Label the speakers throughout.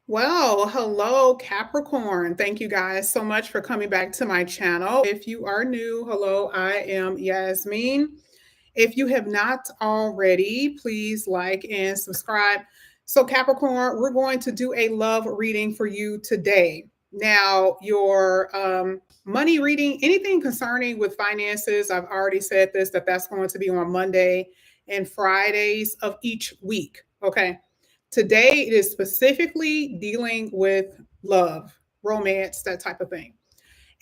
Speaker 1: Well, hello, Capricorn. Thank you guys so much for coming back to my channel. If you are new, hello, I am Yasmin. If you have not already, please like and subscribe. So, Capricorn, we're going to do a love reading for you today. Now, your money reading, anything concerning with finances, I've already said this, that's going to be on Monday and Fridays of each week. Okay. Today, it is specifically dealing with love, romance, that type of thing.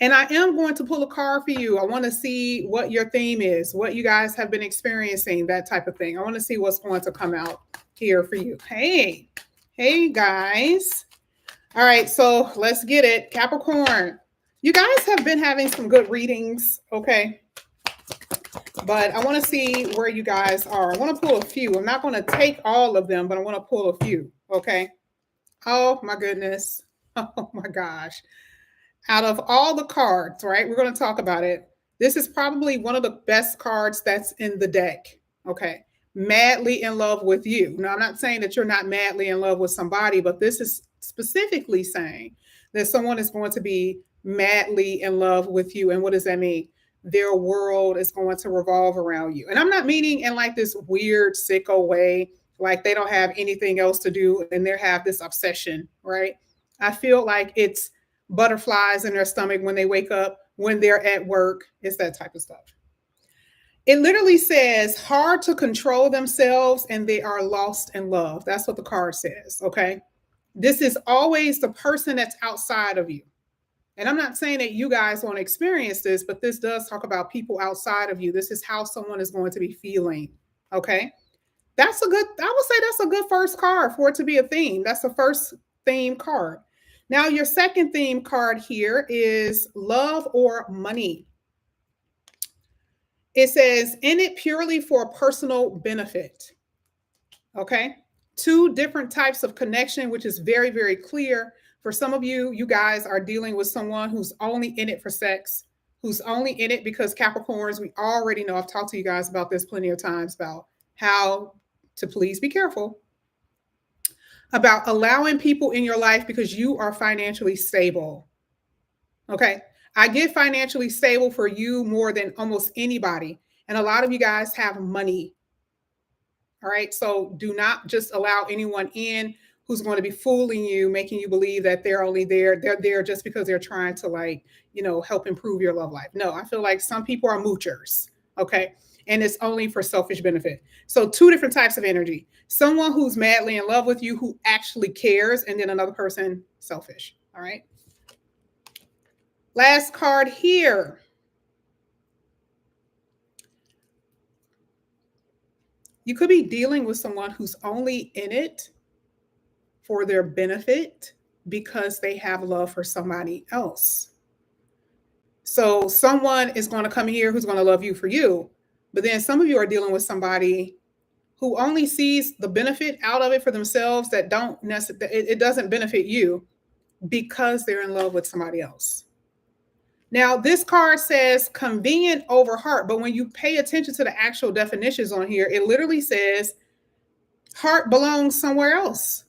Speaker 1: And I am going to pull a card for you. I want to see what your theme is, what you guys have been experiencing, that type of thing. I want to see what's going to come out here for you. Hey, guys. All right, so let's get it. Capricorn, you guys have been having some good readings, okay? But I want to see where you guys are. I want to pull a few. I'm not going to take all of them, but I want to pull a few, okay? Oh, my goodness. Oh, my gosh. Out of all the cards, right? We're going to talk about it. This is probably one of the best cards that's in the deck. Okay. Madly in love with you. Now, I'm not saying that you're not madly in love with somebody, but this is specifically saying that someone is going to be madly in love with you. And what does that mean? Their world is going to revolve around you. And I'm not meaning in like this weird, sicko way, like they don't have anything else to do and they have this obsession, right? I feel like it's butterflies in their stomach when they wake up, when they're at work. It's that type of stuff. It literally says hard to control themselves and they are lost in love. That's what the card says. Okay. This is always the person that's outside of you. And I'm not saying that you guys won't experience this, but this does talk about people outside of you. This is how someone is going to be feeling. Okay. That's a good, I would say that's a good first card for it to be a theme. That's the first theme card. Now, your second theme card here is love or money. It says, in it purely for personal benefit. Okay. Two different types of connection, which is very, very clear. For some of you, you guys are dealing with someone who's only in it for sex, who's only in it because Capricorns, we already know, I've talked to you guys about this plenty of times about how to please be careful about allowing people in your life because you are financially stable. Okay. I get financially stable for you more than almost anybody. And a lot of you guys have money. All right. So do not just allow anyone in who's going to be fooling you, making you believe that they're only there. They're there just because they're trying to, like, help improve your love life. No, I feel like some people are moochers. Okay. And it's only for selfish benefit. So, two different types of energy: someone who's madly in love with you, who actually cares, and then another person, selfish. All right. Last card here. You could be dealing with someone who's only in it for their benefit because they have love for somebody else. So someone is going to come here who's going to love you for you. But then some of you are dealing with somebody who only sees the benefit out of it for themselves, that don't necessarily, it doesn't benefit you because they're in love with somebody else. Now, this card says convenient over heart, but when you pay attention to the actual definitions on here, it literally says heart belongs somewhere else.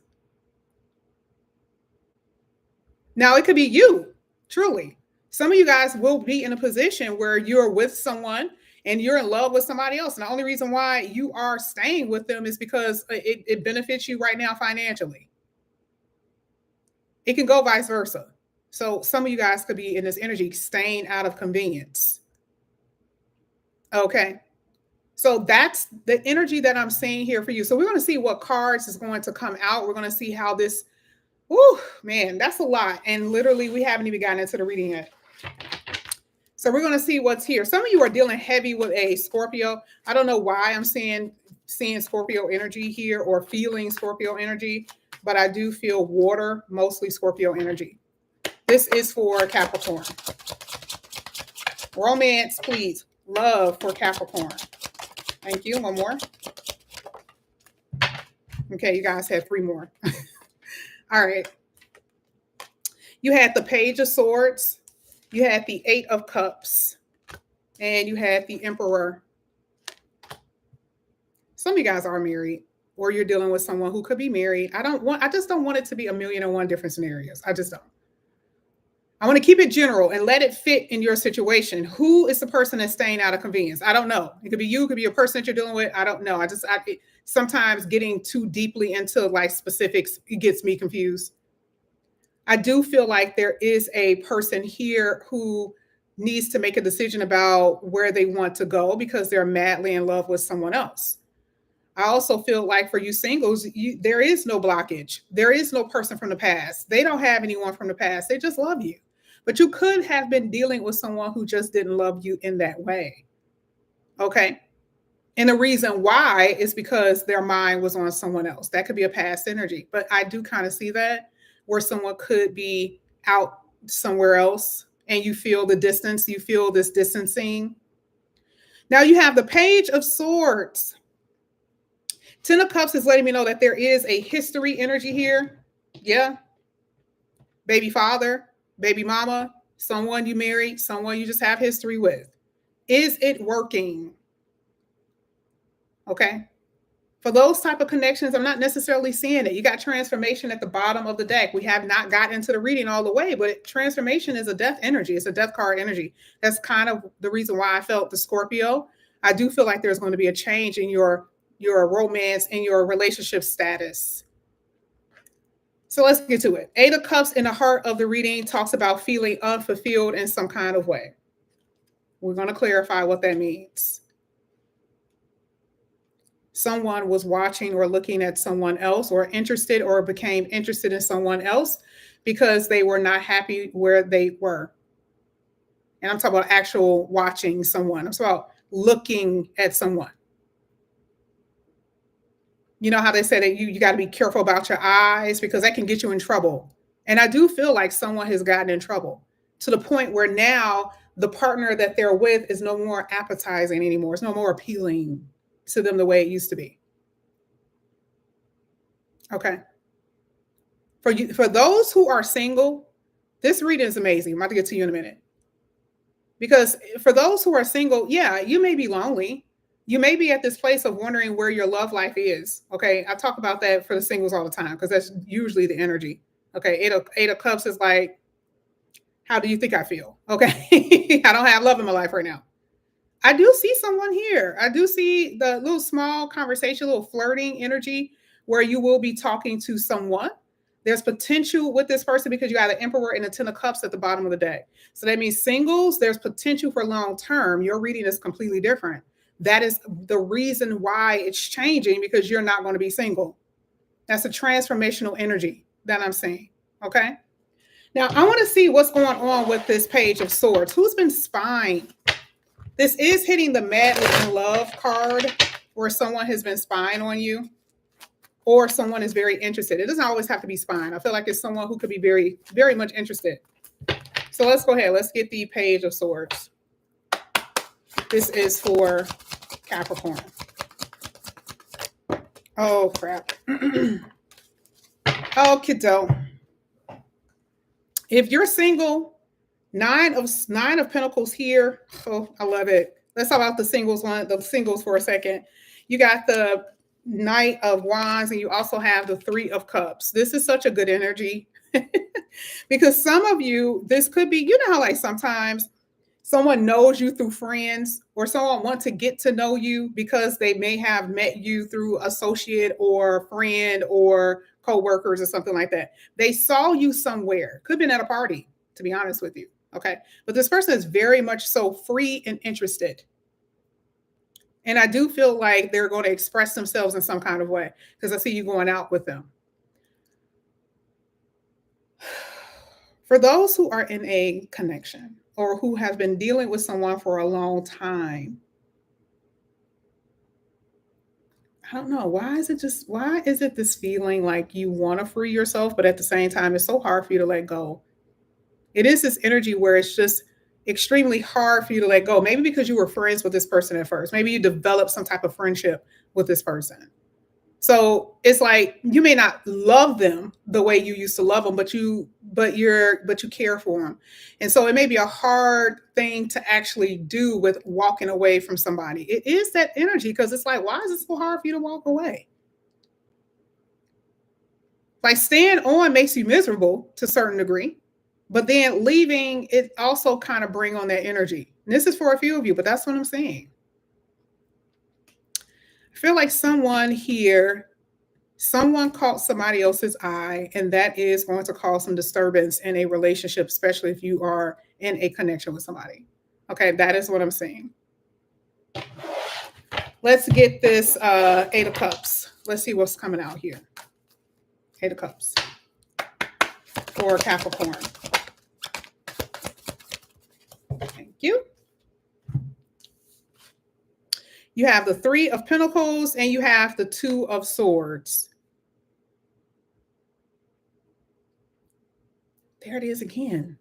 Speaker 1: Now, it could be you, truly. Some of you guys will be in a position where you're with someone and you're in love with somebody else. And the only reason why you are staying with them is because it benefits you right now financially. It can go vice versa. So some of you guys could be in this energy staying out of convenience. Okay. So that's the energy that I'm seeing here for you. So we're going to see what cards is going to come out. We're going to see how this, oh man, that's a lot. And literally we haven't even gotten into the reading yet. So we're going to see what's here. Some of you are dealing heavy with a Scorpio. I don't know why I'm seeing Scorpio energy here or feeling Scorpio energy, but I do feel water, mostly Scorpio energy. This is for Capricorn. Romance, please. Love for Capricorn. Thank you. One more. Okay, you guys had 3 more. All right. You had the Page of Swords. You had the 8 of Cups. And you had the Emperor. Some of you guys are married. or you're dealing with someone who could be married. I just don't want it to be a million and one different scenarios. I just don't. I want to keep it general and let it fit in your situation. Who is the person that's staying out of convenience? I don't know. It could be you, it could be a person that you're dealing with. I don't know. Sometimes getting too deeply into like specifics, it gets me confused. I do feel like there is a person here who needs to make a decision about where they want to go because they're madly in love with someone else. I also feel like for you singles, there is no blockage. There is no person from the past. They don't have anyone from the past. They just love you. But you could have been dealing with someone who just didn't love you in that way. Okay. And the reason why is because their mind was on someone else. That could be a past energy. But I do kind of see that where someone could be out somewhere else and you feel the distance, you feel this distancing. Now you have the Page of Swords. Ten of Cups is letting me know that there is a history energy here. Yeah. Baby father, baby mama, someone you married, someone you just have history with. Is it working? Okay. For those type of connections, I'm not necessarily seeing it. You got transformation at the bottom of the deck. We have not gotten into the reading all the way, but transformation is a death energy. It's a death card energy. That's kind of the reason why I felt the Scorpio. I do feel like there's going to be a change in your romance and your relationship status. So let's get to it. Eight of Cups in the heart of the reading talks about feeling unfulfilled in some kind of way. We're going to clarify what that means. Someone was watching or looking at someone else or interested or became interested in someone else because they were not happy where they were. And I'm talking about actual watching someone. I'm talking about looking at someone. You know how they say that you got to be careful about your eyes because that can get you in trouble. And I do feel like someone has gotten in trouble to the point where now the partner that they're with is no more appetizing anymore. It's no more appealing to them the way it used to be. Okay. For those who are single, this reading is amazing. I'm about to get to you in a minute. Because for those who are single, yeah, you may be lonely. You may be at this place of wondering where your love life is. Okay. I talk about that for the singles all the time because that's usually the energy. Okay. Eight of Cups is like, how do you think I feel? Okay. I don't have love in my life right now. I do see someone here. I do see the little small conversation, little flirting energy where you will be talking to someone. There's potential with this person because you got an Emperor and a Ten of Cups at the bottom of the deck. So that means singles, there's potential for long term. Your reading is completely different. That is the reason why it's changing because you're not going to be single. That's a transformational energy that I'm seeing. Okay. Now I want to see what's going on with this Page of Swords. Who's been spying? This is hitting the madly in love card where someone has been spying on you or someone is very interested. It doesn't always have to be spying. I feel like it's someone who could be very, very much interested. So let's go ahead. Let's get the Page of Swords. This is for Capricorn. Oh, crap. Oh, kiddo. If you're single, Nine of Pentacles here. Oh, I love it. Let's talk about the singles for a second. You got the Knight of Wands and you also have the Three of Cups. This is such a good energy because some of you, this could be, you know how like sometimes someone knows you through friends or someone wants to get to know you because they may have met you through associate or friend or co-workers or something like that. They saw you somewhere. Could have been at a party, to be honest with you. Okay. But this person is very much so free and interested. And I do feel like they're going to express themselves in some kind of way because I see you going out with them. For those who are in a connection or who have been dealing with someone for a long time, I don't know. Why is it this feeling like you want to free yourself, but at the same time, it's so hard for you to let go? It is this energy where it's just extremely hard for you to let go. Maybe because you were friends with this person at first. Maybe you developed some type of friendship with this person. So it's like you may not love them the way you used to love them, but you care for them. And so it may be a hard thing to actually do with walking away from somebody. It is that energy because it's like, why is it so hard for you to walk away? Like staying on makes you miserable to a certain degree, but then leaving, it also kind of bring on that energy. And this is for a few of you, but that's what I'm saying. I feel like someone here, someone caught somebody else's eye, and that is going to cause some disturbance in a relationship, especially if you are in a connection with somebody. Okay, that is what I'm saying. Let's get this Eight of Cups. Let's see what's coming out here. Eight of Cups for Capricorn. Thank you. You have the Three of Pentacles and you have the Two of Swords. There it is again.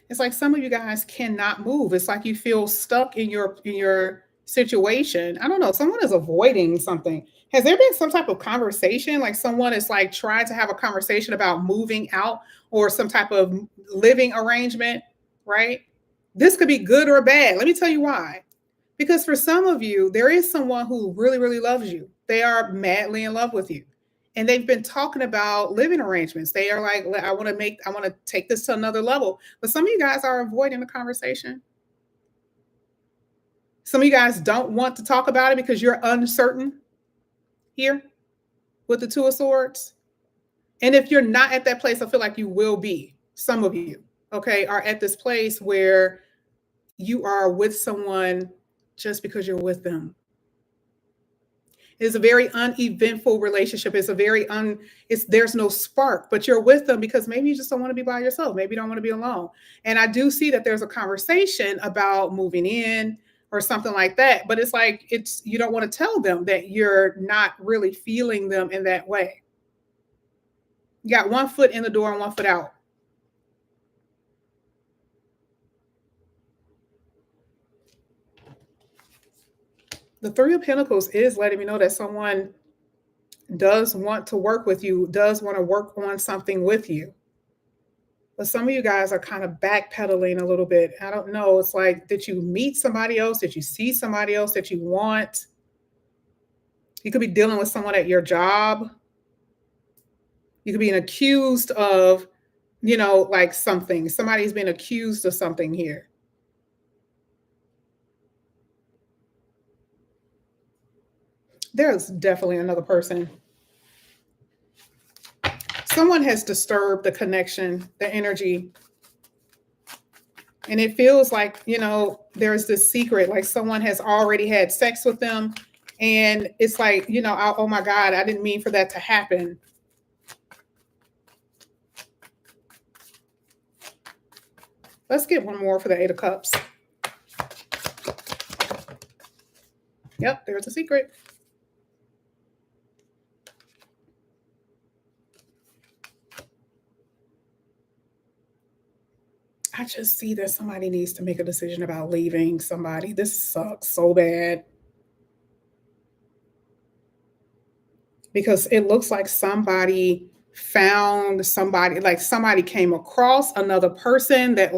Speaker 1: It's like some of you guys cannot move. It's like you feel stuck in your situation. I don't know. Someone is avoiding something. Has there been some type of conversation? Like someone is like trying to have a conversation about moving out or some type of living arrangement, right? This could be good or bad. Let me tell you why. Because for some of you, there is someone who really, really loves you. They are madly in love with you. And they've been talking about living arrangements. They are like, I want to take this to another level. But some of you guys are avoiding the conversation. Some of you guys don't want to talk about it because you're uncertain here with the Two of Swords. And if you're not at that place, I feel like you will be. Some of you, okay, are at this place where you are with someone just because you're with them. It's a very uneventful relationship. It's a very there's no spark, but you're with them because maybe you just don't want to be by yourself. Maybe you don't want to be alone. And I do see that there's a conversation about moving in or something like that. But it's like, you don't want to tell them that you're not really feeling them in that way. You got one foot in the door and one foot out. The Three of Pentacles is letting me know that someone does want to work with you, does want to work on something with you. But some of you guys are kind of backpedaling a little bit. I don't know. It's like, did you meet somebody else? Did you see somebody else that you want? You could be dealing with someone at your job. You could be accused of, like something. Somebody's been accused of something here. There's definitely another person. Someone has disturbed the connection, the energy. And it feels like, there's this secret, like someone has already had sex with them. And it's like, oh my God, I didn't mean for that to happen. Let's get one more for the Eight of Cups. Yep, there's a secret. I just see that somebody needs to make a decision about leaving somebody. This sucks so bad. Because it looks like somebody found somebody, like somebody came across another person that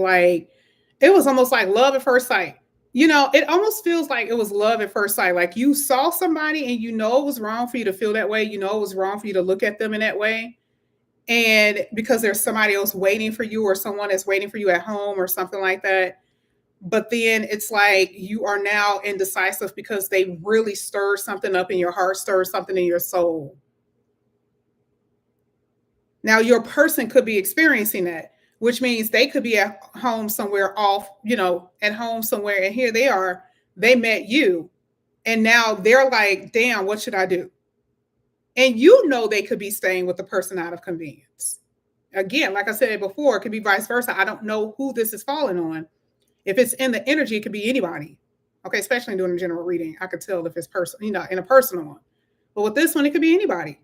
Speaker 1: it was almost like love at first sight. It almost feels like it was love at first sight. Like you saw somebody and it was wrong for you to feel that way. It was wrong for you to look at them in that way. And because there's somebody else waiting for you or someone is waiting for you at home or something like that. But then it's like you are now indecisive because they really stir something up in your heart, stir something in your soul. Now, your person could be experiencing that, which means they could be at home somewhere off, at home somewhere. And here they are, they met you. And now they're like, damn, what should I do? And they could be staying with the person out of convenience. Again, like I said before, it could be vice versa. I don't know who this is falling on. If it's in the energy, it could be anybody. Okay, especially doing a general reading. I could tell if it's in a personal one. But with this one, it could be anybody.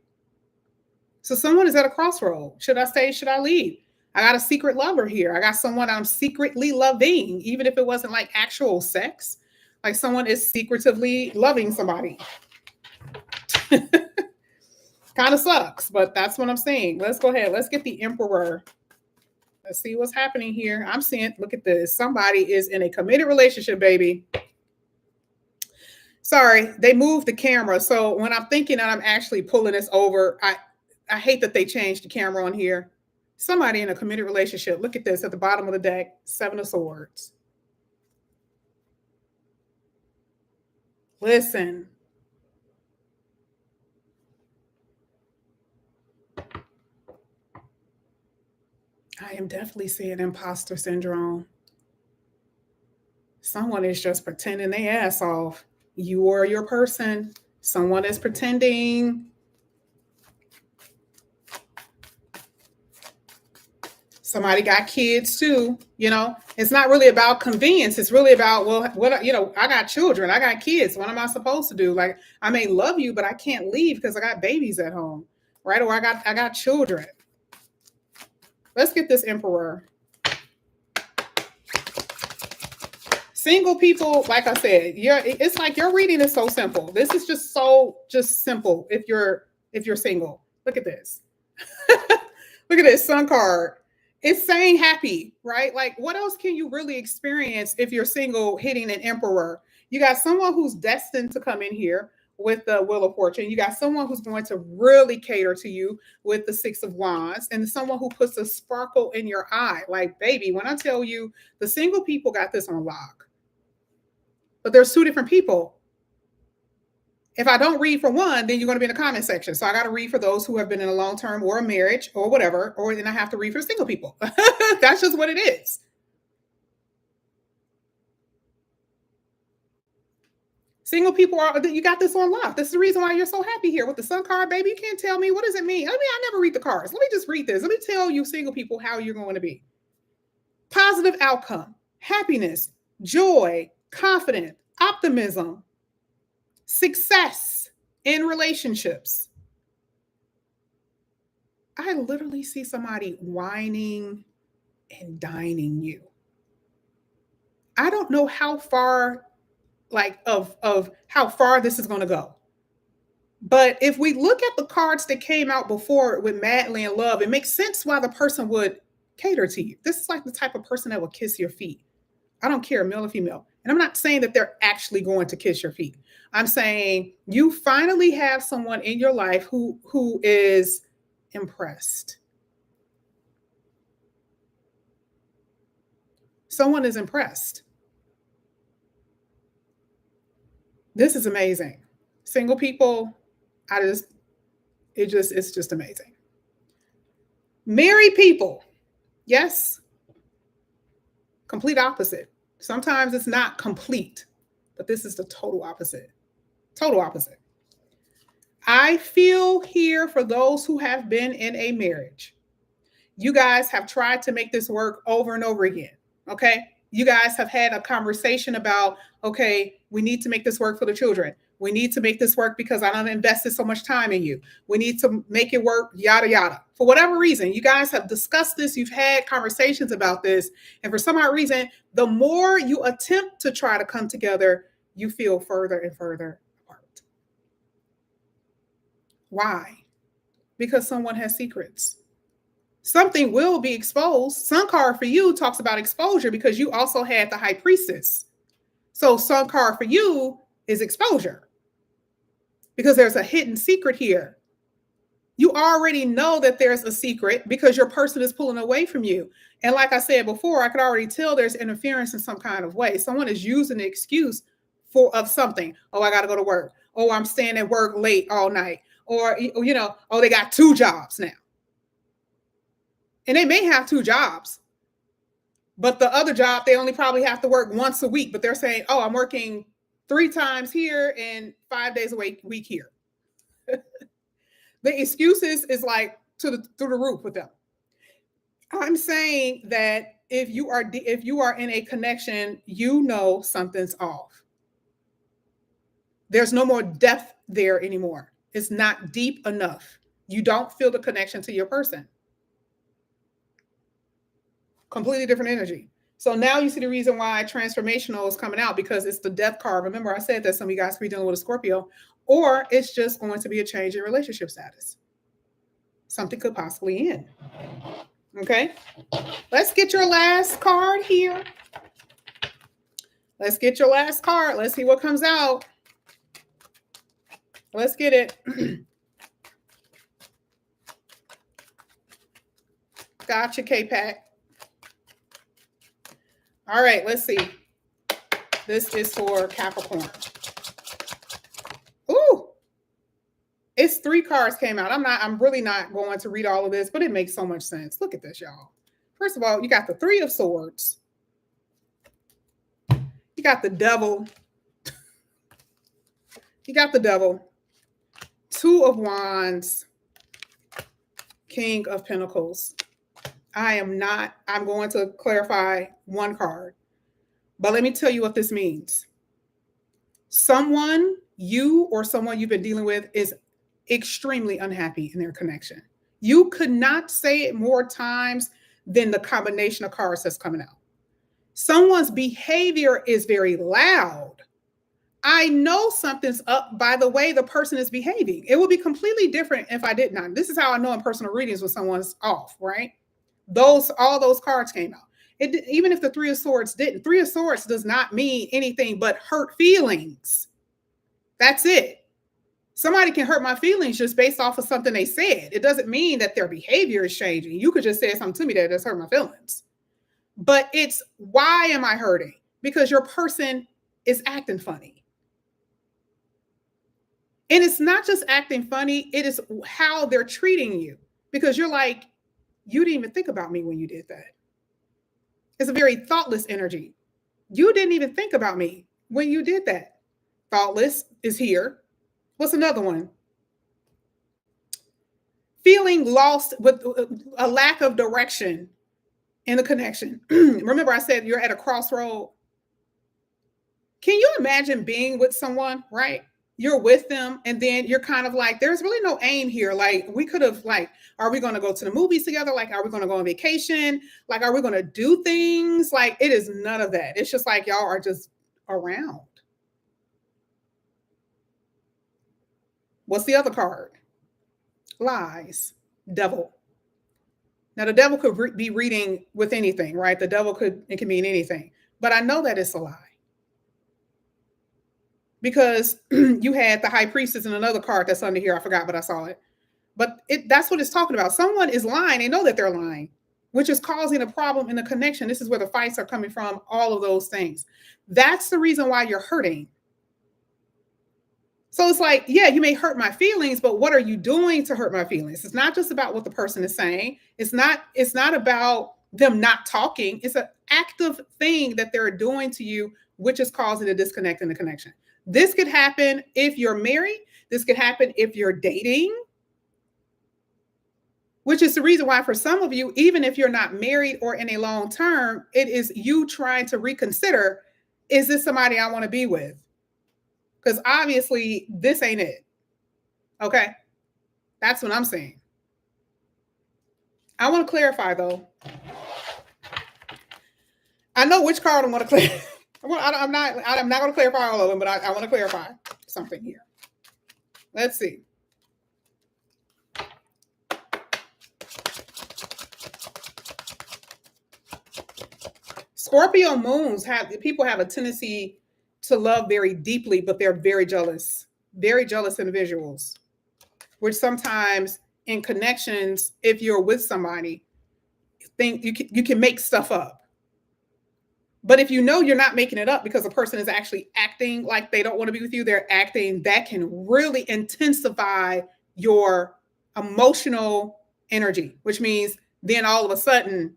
Speaker 1: So someone is at a crossroad. Should I stay? Should I leave? I got a secret lover here. I got someone I'm secretly loving, even if it wasn't like actual sex. Like someone is secretively loving somebody. Kind of sucks, but that's what I'm saying. Let's go ahead. Let's get the Emperor. Let's see what's happening here. I'm seeing, look at this. Somebody is in a committed relationship, baby. Sorry, they moved the camera. So when I'm thinking that I'm actually pulling this over, I hate that they changed the camera on here. Somebody in a committed relationship. Look at this at the bottom of the deck. 7 of Swords. Listen. I am definitely seeing imposter syndrome. Someone is just pretending their ass off. You are your person. Someone is pretending. Somebody got kids too. You know, it's not really about convenience. It's really about, well, what, you know, I got children, I got kids. What am I supposed to do? Like, I may love you, but I can't leave because I got babies at home, right? Or I got children. Let's get this Emperor. Single people, like I said, it's like your reading is so simple. This is just simple if you're single. Look at this. Look at this Sun card. It's saying happy, right? Like, what else can you really experience if you're single hitting an Emperor? You got someone who's destined to come in here with the Wheel of Fortune. You got someone who's going to really cater to you with the Six of Wands, and someone who puts a sparkle in your eye. Like, baby, when I tell you, the single people got this on lock. But there's 2 different people. If I don't read for one, then you're going to be in the comment section. So I got to read for those who have been in a long term or a marriage or whatever, or then I have to read for single people. That's just what it is. Single people you got this on lock. This is the reason why you're so happy here with the Sun card, baby. You can't tell me, what does it mean? I mean, I never read the cards. Let me just read this. Let me tell you, single people, how you're going to be. Positive outcome, happiness, joy, confidence, optimism, success in relationships. I literally see somebody whining and dining you. I don't know how far, like, of how far this is going to go. But if we look at the cards that came out before with Madly in Love, it makes sense why the person would cater to you. This is like the type of person that will kiss your feet. I don't care, male or female. And I'm not saying that they're actually going to kiss your feet. I'm saying you finally have someone in your life who is impressed. Someone is impressed. This is amazing. Single people, it's just amazing. Married people, yes, complete opposite. Sometimes it's not complete, but this is the total opposite. Total opposite. I feel here for those who have been in a marriage. You guys have tried to make this work over and over again. Okay. You guys have had a conversation about, okay, we need to make this work for the children. We need to make this work because I don't invested so much time in you. We need to make it work, yada, yada. For whatever reason, you guys have discussed this. You've had conversations about this. And for some odd reason, the more you attempt to try to come together, you feel further and further apart. Why? Because someone has secrets. Something will be exposed. Sun card for you talks about exposure because you also had the High Priestess. So Sun card for you is exposure because there's a hidden secret here. You already know that there's a secret because your person is pulling away from you. And like I said before, I could already tell there's interference in some kind of way. Someone is using the excuse of something. Oh, I got to go to work. Oh, I'm staying at work late all night. Or, you know, oh, they got 2 jobs now. And they may have 2 jobs, but the other job, they only probably have to work once a week. But they're saying, oh, I'm working 3 times here and 5 days a week here. The excuses is like through the roof with them. I'm saying that if you are in a connection, you know something's off. There's no more depth there anymore. It's not deep enough. You don't feel the connection to your person. Completely different energy. So now you see the reason why transformational is coming out, because it's the death card. Remember, I said that some of you guys could be dealing with a Scorpio, or it's just going to be a change in relationship status. Something could possibly end. Okay. Let's get your last card here. Let's get your last card. Let's see what comes out. Let's get it. Gotcha, K-Pack. All right, let's see. This is for Capricorn. Ooh, it's 3 cards came out. I'm really not going to read all of this, but it makes so much sense. Look at this, y'all. First of all, you got the 3 of Swords. You got the Devil. You got the Devil. 2 of Wands. King of Pentacles. I'm going to clarify one card. But let me tell you what this means. Someone, you or someone you've been dealing with, is extremely unhappy in their connection. You could not say it more times than the combination of cards that's coming out. Someone's behavior is very loud. I know something's up by the way the person is behaving. It would be completely different if I did not. This is how I know in personal readings when someone's off, right? All those cards came out. Even if the 3 of Swords didn't, 3 of Swords does not mean anything but hurt feelings. That's it. Somebody can hurt my feelings just based off of something they said. It doesn't mean that their behavior is changing. You could just say something to me that just hurt my feelings. But it's, why am I hurting? Because your person is acting funny. And it's not just acting funny, it is how they're treating you. Because you're like, you didn't even think about me when you did that. It's a very thoughtless energy. You didn't even think about me when you did that. Thoughtless is here. What's another one? Feeling lost with a lack of direction in the connection. Remember I said you're at a crossroad. Can you imagine being with someone, right? You're with them and then you're kind of like, there's really no aim here. Like we could have are we going to go to the movies together? Like, are we going to go on vacation? Like, are we going to do things? Like, it is none of that. It's just like y'all are just around. What's the other card? Lies. Devil. Now the devil could be reading with anything, right? The devil it can mean anything, but I know that it's a lie. Because you had the High Priestess and another card that's under here. I forgot, but I saw it. But that's what it's talking about. Someone is lying. They know that they're lying, which is causing a problem in the connection. This is where the fights are coming from, all of those things. That's the reason why you're hurting. So it's like, yeah, you may hurt my feelings, but what are you doing to hurt my feelings? It's not just about what the person is saying. It's not about them not talking. It's an active thing that they're doing to you, which is causing a disconnect in the connection. This could happen if you're married. This could happen if you're dating, which is the reason why for some of you, even if you're not married or in a long term, it is you trying to reconsider, is this somebody I want to be with? Because obviously this ain't it. Okay. That's what I'm saying. I want to clarify though. I know which card I want to clarify. I'm not going to clarify all of them, but I want to clarify something here. Let's see. Scorpio moons people have a tendency to love very deeply, but they're very jealous individuals, which sometimes in connections, if you're with somebody, think you can make stuff up. But if you know you're not making it up because the person is actually acting like they don't want to be with you, they're acting, that can really intensify your emotional energy, which means then all of a sudden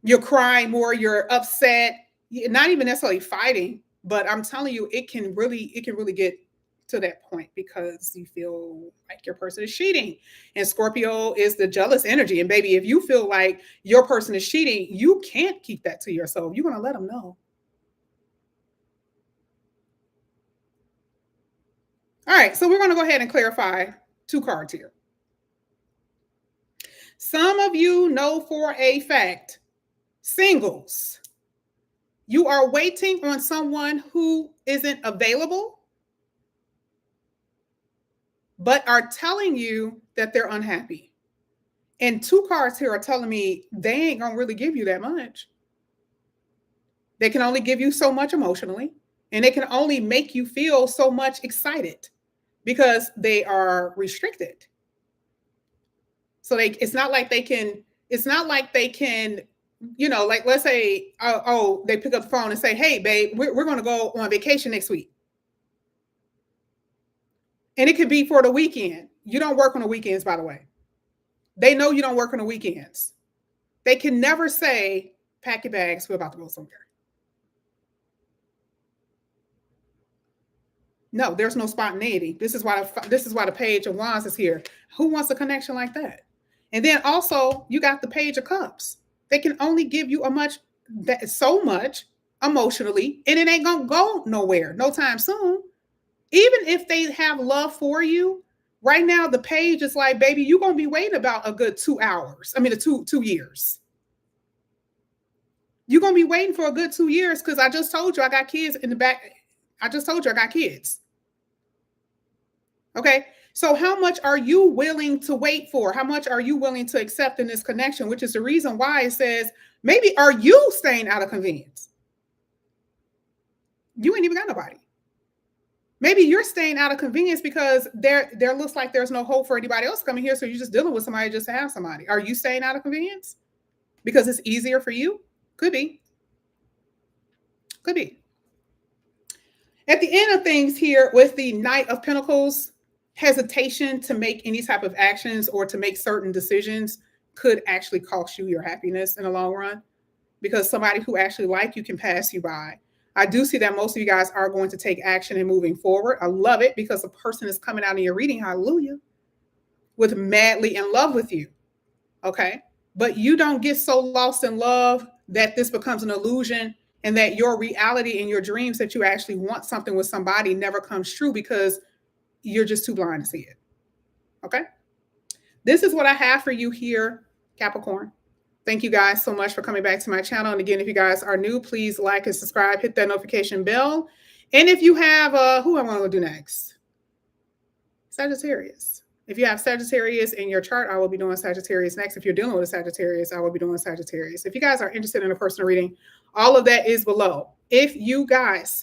Speaker 1: you're crying more, you're upset, not even necessarily fighting, but I'm telling you, it can really get to that point because you feel like your person is cheating. And Scorpio is the jealous energy. And baby, if you feel like your person is cheating, you can't keep that to yourself. You're going to let them know. All right, so we're going to go ahead and clarify 2 cards here. Some of you know for a fact, singles, you are waiting on someone who isn't available, but are telling you that they're unhappy. And 2 cards here are telling me they ain't going to really give you that much. They can only give you so much emotionally, and they can only make you feel so much excited. because they are restricted. So it's not like they can, like let's say, they pick up the phone and say, hey, babe, we're going to go on vacation next week. And it could be for the weekend. You don't work on the weekends, by the way. They know you don't work on the weekends. They can never say, pack your bags, we're about to go somewhere. No, there's no spontaneity. This is why the Page of Wands is here. Who wants a connection like that? And then also you got the Page of Cups. They can only give you so much emotionally, and it ain't gonna go nowhere no time soon. Even if they have love for you, right now the Page is like, baby, you're gonna be waiting about a good 2 hours. I mean, 2 years. You're gonna be waiting for a good 2 years because I just told you I got kids in the back. I just told you I got kids. Okay. So how much are you willing to wait for? How much are you willing to accept in this connection? Which is the reason why it says, maybe are you staying out of convenience? You ain't even got nobody. Maybe you're staying out of convenience because there looks like there's no hope for anybody else coming here. So you're just dealing with somebody just to have somebody. Are you staying out of convenience? Because it's easier for you? Could be. Could be. At the end of things here with the Knight of Pentacles, hesitation to make any type of actions or to make certain decisions could actually cost you your happiness in the long run, because somebody who actually like you can pass you by. I do see that most of you guys are going to take action and moving forward. I love it because the person is coming out in your reading, hallelujah, with madly in love with you. Okay. But you don't get so lost in love that this becomes an illusion and that your reality and your dreams that you actually want something with somebody never comes true because you're just too blind to see it. Okay. This is what I have for you here, Capricorn. Thank you guys so much for coming back to my channel. And again, if you guys are new, please like and subscribe, hit that notification bell. And if you have, who I want to do next? Sagittarius. If you have Sagittarius in your chart, I will be doing Sagittarius next. If you're dealing with a Sagittarius, I will be doing Sagittarius. If you guys are interested in a personal reading, all of that is below. If you guys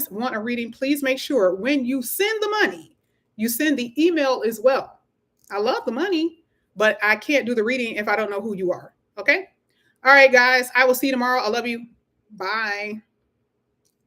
Speaker 1: want a reading, please make sure when you send the money, you send the email as well. I love the money, but I can't do the reading if I don't know who you are. Okay. All right, guys, I will see you tomorrow. I love you. Bye.